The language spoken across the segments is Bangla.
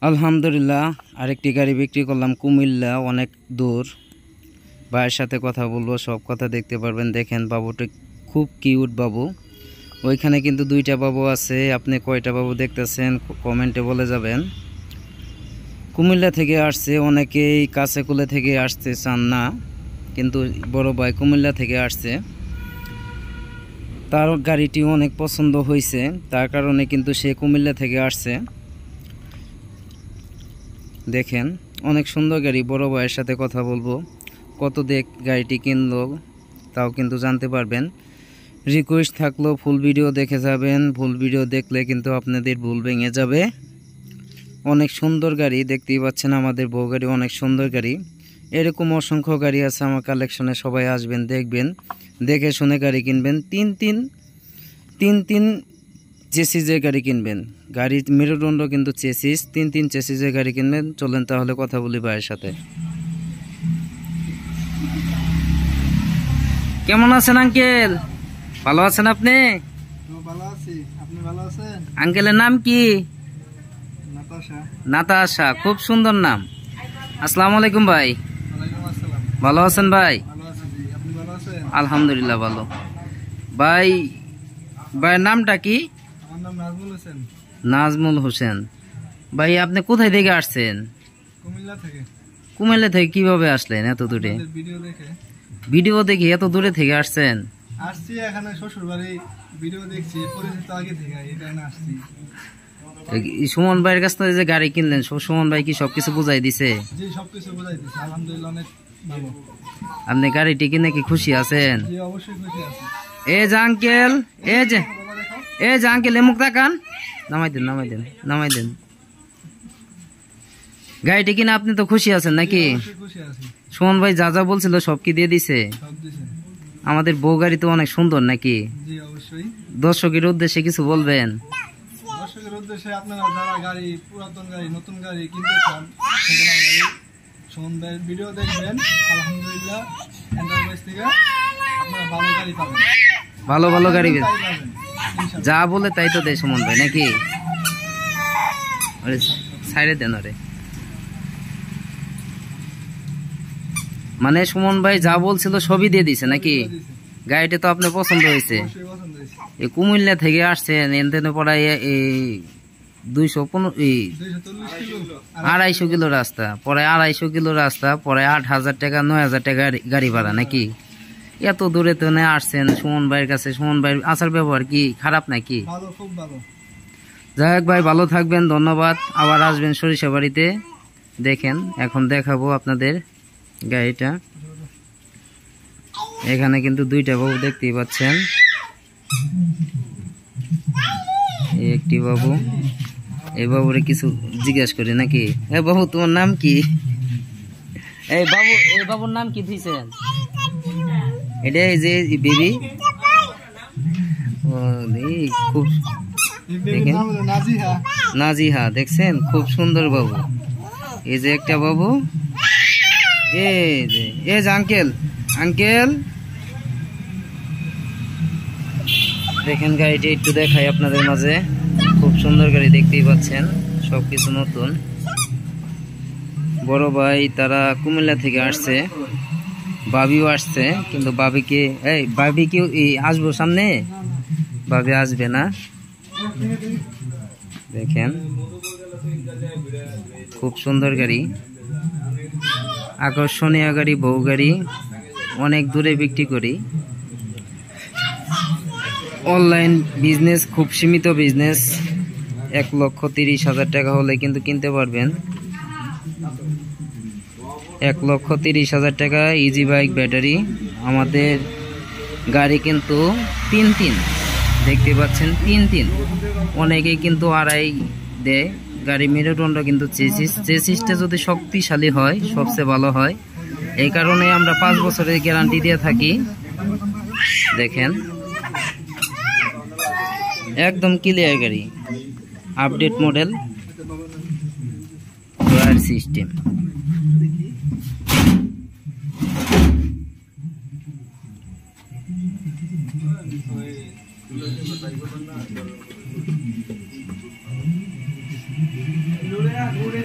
আলহামদুলিল্লাহ আরেকটি গাড়ি বিক্রি করলাম কুমিল্লা, অনেক দূর। ভাইয়ের সাথে কথা বলবো, সব কথা দেখতে পারবেন। দেখেন বাবুটা খুব কিউট বাবু। ওইখানে কিন্তু দুইটা বাবু আছে। আপনি কয়টা বাবু দেখতেছেন কমেন্টে বলে যাবেন। কুমিল্লা থেকে আসছে, অনেকেই কাছেকুলে থেকে আসতে চান না, কিন্তু বড় ভাই কুমিল্লা থেকে আসছে। তার গাড়িটি অনেক পছন্দ হয়েছে, তার কারণে কিন্তু সে কুমিল্লা থেকে আসছে। দেখেন অনেক সুন্দর গাড়ি। বড় ভাইয়ের সাথে কথা বলবো, কত গাড়িটি কিনলো তাও কিন্তু জানতে পারবেন। রিকোয়েস্ট থাকলো ফুল ভিডিও দেখে যাবেন। ফুল ভিডিও দেখলে কিন্তু আপনাদের ভুল ভেঙে যাবে। অনেক সুন্দর গাড়ি দেখতেই পাচ্ছেন, আমাদের বউ গাড়ি অনেক সুন্দর গাড়ি। এরকম অসংখ্য গাড়ি আছে আমার কালেকশনে, সবাই আসবেন, দেখবেন, দেখে শুনে গাড়ি কিনবেন। তিন চেসিসের গাড়ি কিনবেন। গাড়ির মেরুদণ্ড কিন্তু চেসিস, তিন চেসিসের গাড়ি কিনবেন। চলেন তাহলে কথা বলি ভাইয়ের সাথে। কেমন আছেন আঙ্কেল? ভালো আছেন আপনি? ভালো আছি, আপনি ভালো আছেন? আঙ্কেলের নাম কি? নাতাশা। নাতাশা, খুব সুন্দর নাম। আসসালামু আলাইকুম ভাই। ওয়ালাইকুম আসসালাম। ভালো আছেন ভাই? ভালো আছি জি, আপনি ভালো আছেন? আলহামদুলিল্লাহ ভালো। ভাই, ভাইয়ের নামটা কি? আমার নাম নাজমুল হোসেন। নাজমুল হোসেন। ভাই আপনি কোথায় থেকে আসছেন? কুমিল্লা থেকে। কুমিল্লা থেকে কিভাবে আসলেন এত দূরে? আপনাদের ভিডিও দেখে। ভিডিও দেখে এত দূরে থেকে আসছেন? আসছি এখানে শ্বশুর বাড়ি, ভিডিও দেখছি, পরিচিত আগে থেকে, এই কারণে আসছি। সুমন ভাইয়ের কাছ থেকে যে গাড়ি কিনলেন, সুমন ভাই কি সবকিছু বুঝাই দিছে? জি, সবকিছু বুঝাই দিচ্ছে, আলহামদুলিল্লাহ অনেক ভালো। আপনি গাড়িটি কিনে কি খুশি আছেন? জি, অবশ্যই খুশি আছি। এই যে আঙ্কেল, এই যে আঙ্কেল, এমুক তাকান। নামাই দেন। গাড়িটি কিনে আপনি তো খুশি আছেন নাকি? খুশি আছি। সুমন ভাই যা যা বলছিল সব কি দিয়ে দিছে? সব দিছে। আমাদের বউ গাড়ি তো অনেক সুন্দর নাকি? জি, অবশ্যই। দর্শকের উদ্দেশ্যে কিছু বলবেন? দর্শকের উদ্দেশ্যে আপনারা যারা গাড়ি, পুরাতন গাড়ি, নতুন গাড়ি কিনতে চান, সেখানে গাড়ি সুমন ভাইয়ের ভিডিও দেখবেন। আলহামদুলিল্লাহ এন্টারপ্রাইজ থেকে আপনারা ভালো গাড়ি পাবেন। ভালো গাড়ি তাই পাবেন, ইনশাআল্লাহ। যা বলে তাই তো দেয় সুমন ভাই নাকি? সাইডে দেন ওরে। মানে সুমন ভাই যা বলছিল সবই দিয়ে দিছে নাকি? গাড়িটা তো আপনার পছন্দ হয়েছে। অবশ্যই পছন্দ হয়েছে। এই কুমিল্লা থেকে আসছেন, এনতেনে পড়ায় এই 250 কিলো রাস্তা, পরে 250 কিলো রাস্তা, পরে 8,000 টাকা 9,000 টাকা গাড়ি ভাড়া নাকি? এত দূরে তো আসছেন সুমন ভাইয়ের কাছে। সুমন ভাইয়ের আচার ব্যবহার কি খারাপ নাকি? ভালো, খুব ভালো। যাই হোক ভাই, ভালো থাকবেন, ধন্যবাদ। আবার আসবেন সরিষা বাড়িতে। দেখেন এখন দেখাবো আপনাদের গাড়িটা। এখানে কিন্তু দুইটা বাবু দেখতেই পাচ্ছেন। একটি বাবু, এই বাবুরে কিছু জিজ্ঞাসা করি নাকি? এ বাবু, তোমার নাম কি? এই বাবুর নাম কি দিয়েছেন? এটা এই যে বেবি, খুব দেখেন, নাজিহা, দেখছেন খুব সুন্দর বাবু। এই যে একটা বাবু, এই যে আঙ্কেল দেখেন গাড়িটি একটু দেখাই আপনাদের মাঝে। খুব সুন্দর গাড়ি, দেখতেই পাচ্ছেন, সবকিছু নতুন। বড় ভাই তারা কুমিল্লা থেকে আসছে, বাবিও আসছে, কিন্তু বাবি কি আসবো সামনে? বাবি আসবে না। দেখেন খুব সুন্দর গাড়ি, আকর্ষণীয় গাড়ি, বউ গাড়ি। অনেক দূরে বিক্রি করি। অনলাইন বিজনেস, খুব সীমিত বিজনেস। 1,30,000 টাকা হলে কিন্তু কিনতে পারবেন। 1,30,000 টাকা ইজি বাইক ব্যাটারি। আমাদের গাড়ি কিন্তু 3 দেখতে পাচ্ছেন, 3 অনেকেই কিন্তু 2.5 দেয়। গাড়ি মেরুদণ্ড কিন্তু চেসিসটা যদি শক্তিশালী হয় সবচেয়ে ভালো হয়। এই কারণে আমরা 5 বছরের গ্যারান্টি দিয়ে থাকি। দেখেন একদম ক্লিয়ার গাড়ি, আপডেট মডেল, ড্রয়ার সিস্টেম। ঘুরে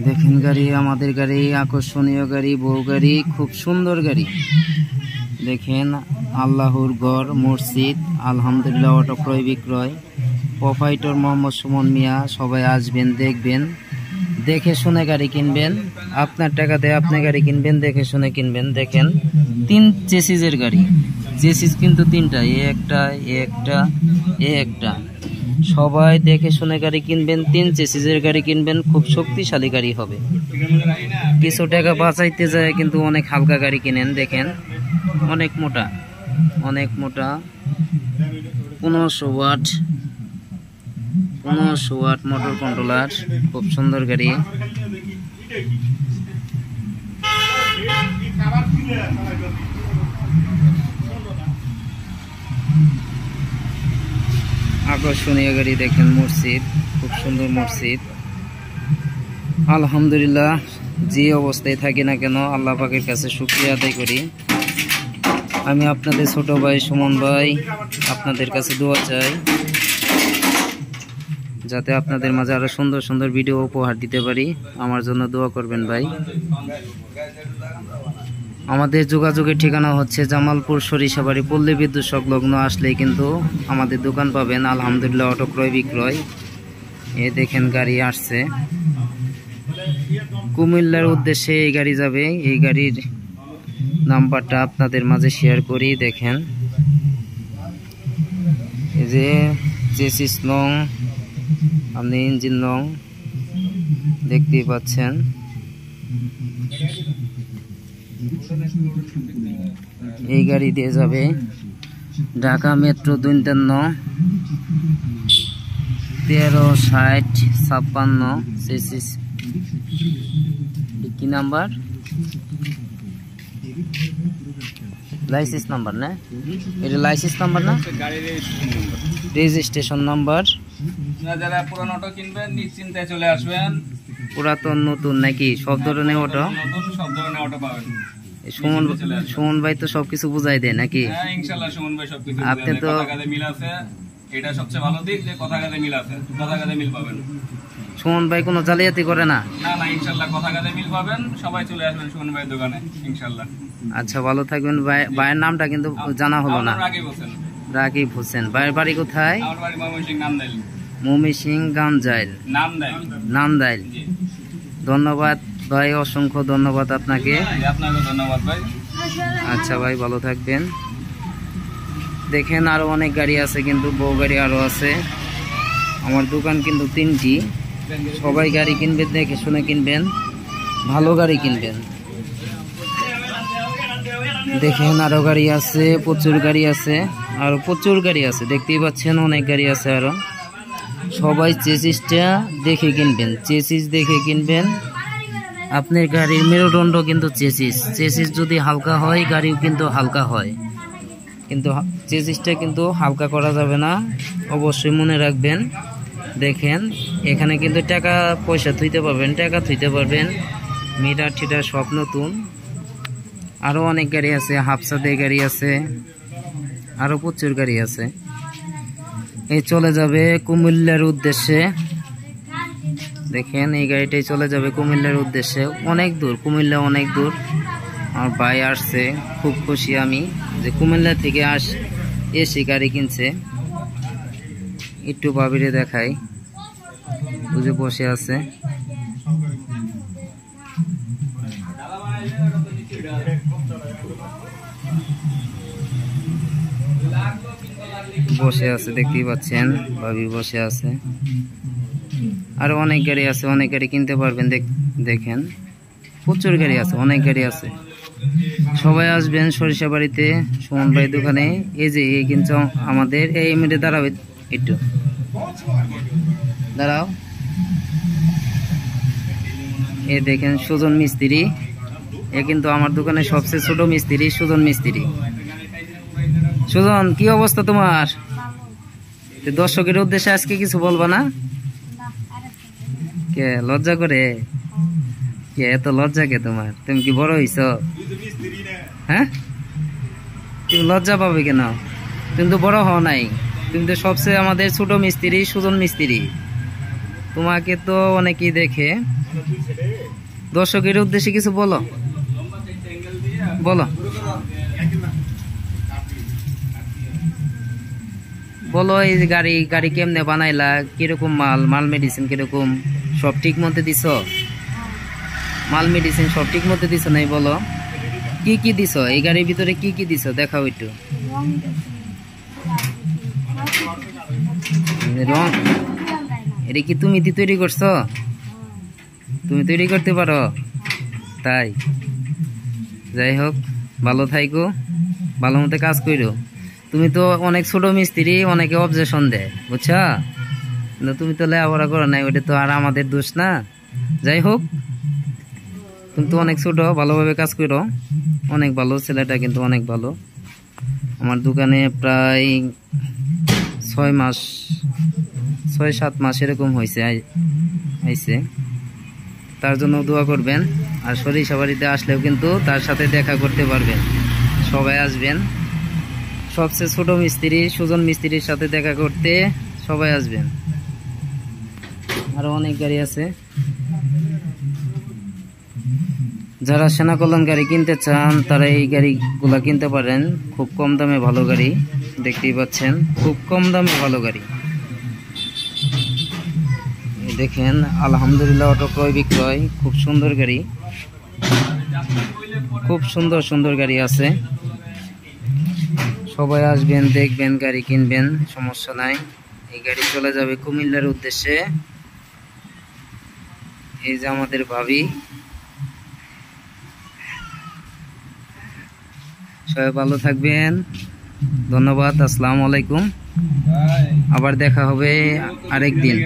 দেখেন গাড়ি, আমাদের গাড়ি, আকর্ষণীয় গাড়ি, বউ গাড়ি, খুব সুন্দর গাড়ি। দেখেন আল্লাহর ঘর, মসজিদ, আলহামদুলিল্লাহ অটো ক্রয় বিক্রয়, প্রোপাইটর মোহাম্মদ সুমন মিয়া। সবাই আসবেন, দেখবেন, দেখে শুনে গাড়ি কিনবেন। আপনার টাকা দিয়ে আপনি গাড়ি কিনবেন, দেখে শুনে কিনবেন। দেখেন 3 চেসিসের গাড়ি, চেসিস কিন্তু 3টা, এ একটা। সবাই দেখে শুনে গাড়ি কিনবেন, 3 চেসিসের গাড়ি কিনবেন, খুব শক্তিশালী গাড়ি হবে। কিছু টাকা বাঁচাইতে যায় কিন্তু অনেক হালকা গাড়ি কিনেন। দেখেন অনেক মোটা, 1500 ওয়াট মোটর কন্ট্রোলার, খুব সুন্দর গাড়ি। আকর্ষণীয় গাড়ি। দেখেন মসজিদ, খুব সুন্দর মসজিদ। আলহামদুলিল্লাহ, যে অবস্থায় থাকি না কেন আল্লাহ পাকের কাছে শুকরিয়া আদায় করি। আমি আপনাদের ছোট ভাই সুমন ভাই, আপনাদের কাছে দোয়া চাই যাতে আপনাদের মাঝে আরো সুন্দর সুন্দর ভিডিও উপহার দিতে পারি। আমার জন্য দোয়া করবেন ভাই। আমাদের যোগাযোগের ঠিকানা হচ্ছে জামালপুর সরিষাবাড়ি পল্লী বিদ্যুৎ সংলগ্ন। আসলেই কিন্তু আমাদের দোকান পাবেন, আলহামদুলিল্লাহ অটো ক্রয় বিক্রয়। এ দেখেন গাড়ি আসছে, কুমিল্লার উদ্দেশ্যে এই গাড়ি যাবে। এই গাড়ির নাম্বারটা আপনাদের মাঝে শেয়ার করি। দেখেন এই যে চেসিস নং, আপনি ইঞ্জিন নং দেখতেই পাচ্ছেন। এই গাড়ি দিয়ে যাবে ঢাকা মেট্রো 53 136056 চেসিস। কি নাম্বার? লাইসেন্স নাম্বার না, এটা লাইসেন্স নাম্বার না, রেজিস্ট্রেশন নাম্বার। যারা পুরানো অটো কিনবেন নিশ্চিন্তায় চলে আসবেন। পুরাতন নতুন নাকি সব ধরনের অটো? নতুন সব ধরনের অটো পাবেন। সুমন ভাই তো সবকিছু বুঝাই দেয় নাকি? হ্যাঁ ইনশাআল্লাহ সুমন ভাই সবকিছু বুঝাই আপনি দেয়। তো কথা কাজে মিল আছে, এটা সবচেয়ে ভালো দিক যে কথা কাজে মিল আছে। কথা কাজে মিল পাবেন। সুমন ভাই কোনো জালিয়াতি করে না? না ইনশাআল্লাহ কথা কাজে মিল পাবেন। সবাই চলে আসবেন সুমন ভাইয়ের দোকানে ইনশাআল্লাহ। আচ্ছা, ভালো থাকবেন ভাই। ভাইয়ের নামটা কিন্তু জানা হলো না। রাকিব হোসেন। ভাইয়ের বাড়ি কোথায়? আমার বাড়ি ময়মনসিংহ নান্দাইল। ময়মনসিংহ গামজাইল, নান্দাইল। ধন্যবাদ ভাই, অসংখ্য ধন্যবাদ আপনাকে। আপনাকে ধন্যবাদ ভাই। আচ্ছা ভাই, ভালো থাকবেন। দেখেন আরো অনেক গাড়ি আছে, কিন্তু বউ গাড়ি আরো আছে। আমার দোকান কিন্তু 3টি। সবাই গাড়ি কিনবেন, দেখে শুনে কিনবেন, ভালো গাড়ি কিনবেন। দেখেন আরো গাড়ি আছে, প্রচুর গাড়ি আছে, আরো প্রচুর গাড়ি আছে। দেখতেই পাচ্ছেন অনেক গাড়ি আছে আরো। সবাই চেসিসটা দেখে কিনবেন, চেসিস দেখে কিনবেন। আপনার গাড়ির মেরুদণ্ড কিন্তু চেসিস যদি হালকা হয় গাড়িও কিন্তু হালকা হয়, কিন্তু চেসিসটা কিন্তু হালকা করা যাবে না, অবশ্যই মনে রাখবেন। দেখেন এখানে কিন্তু টাকা পয়সা থুইতে পারবেন, মিটার ঠিটার সব নতুন। আরো অনেক গাড়ি আছে, হাফসাদের গাড়ি আছে, আরো প্রচুর গাড়ি আছে। এই চলে যাবে কুমিল্লার উদ্দেশ্যে। দেখেন এই গাড়িটাই চলে যাবে কুমিল্লার উদ্দেশ্যে। অনেক দূর, কুমিল্লা অনেক দূর। আমার ভাই আসছে, খুব খুশি আমি যে কুমিল্লা থেকে এসে গাড়ি কিনছে। একটু ভাবিরে দেখাই, বুঝে বসে আছে। দেখতেই পাচ্ছেন, ভাবি বসে আছে। আরো অনেক গাড়ি আছে, অনেক গাড়ি কিনতে পারবেন। দেখেন প্রচুর গাড়ি আছে, অনেক গাড়ি আছে। সবাই আসবেন সরিষাবাড়িতে সুমন ভাই দোকানে। এই যে এই কিন্তু আমাদের এই মিনিটে দাঁড়াবে, একটু দাঁড়াও। এ দেখেন সুজন মিস্ত্রি, এ কিন্তু আমার দোকানে সবচেয়ে ছোট মিস্ত্রি, সুজন মিস্ত্রি। সুজন, কি অবস্থা তোমার? দর্শকের উদ্দেশ্যে আজকে কিছু বলবা না? কে লজ্জা করে? কে এত লজ্জা কে তোমার? তুমি কি বড় হইছ? হ্যাঁ, তুমি লজ্জা পাবে কেন? তুমি তো বড় হও নাই। তুমি তো সবচেয়ে আমাদের ছোট মিস্ত্রি, সুজন মিস্ত্রি। তোমাকে তো অনেকেই দেখে। দর্শকের উদ্দেশ্যে কিছু বলো, বলো বলো এই যে গাড়ি গাড়ি কেমনে বানাইলা, কিরকম মাল মেডিসিন কিরকম, সব ঠিক মতো দিছ? মাল মেডিসিন সব ঠিক মতো দিছ নাই? বলো কি কি দিছ এই গাড়ির ভিতরে, কি কি দিছ দেখাও একটু। রং এটা কি তুমি তৈরি করছো? তুমি তৈরি করতে পারো? তাই, যাই হোক ভালো থাইকো, ভালো মতো কাজ করো। তুমি তো অনেক ছোট মিস্ত্রি, অনেকে অবজেকশন দেয় বুঝছা, কিন্তু তুমি তো লেখাপড়া করো নাই, ওটা তো আর আমাদের দোষ না। যাই হোক তুমি তো অনেক ছোট, ভালোভাবে কাজ করো, অনেক ভালো ছেলেটা, কিন্তু অনেক ভালো। আমার দোকানে প্রায় 6-7 মাস এরকম হয়েছে আইছে, তার জন্য দোয়া করবেন। আর সরিষা বাড়িতে আসলেও কিন্তু তার সাথে দেখা করতে পারবেন, সবাই আসবেন। সবচেয়ে ছোট মিস্ত্রি সুজন মিস্ত্রির সাথে দেখা করতে সবাই আসবেন। আরো অনেক গাড়ি আছে, যারা সেনা কল্যাণ গাড়ি কিনতে চান তারা এই গাড়িগুলা কিনতে পারেন। খুব কম দামে ভালো গাড়ি, দেখতেই পাচ্ছেন খুব কম দামে ভালো গাড়ি। দেখেন আলহামদুলিল্লাহ অটো ক্রয় বিক্রয়, খুব সুন্দর গাড়ি, খুব সুন্দর সুন্দর গাড়ি আছে। সবাই আসবেন, দেখবেন, গাড়ি কিনবেন, সমস্যা নাই। এই গাড়ি চলে যাবে কুমিল্লার উদ্দেশ্যে। এই যে আমাদের ভাবি, সবাই ভালো থাকবেন, ধন্যবাদ, আসসালামু আলাইকুম। আবার দেখা হবে আরেকদিন।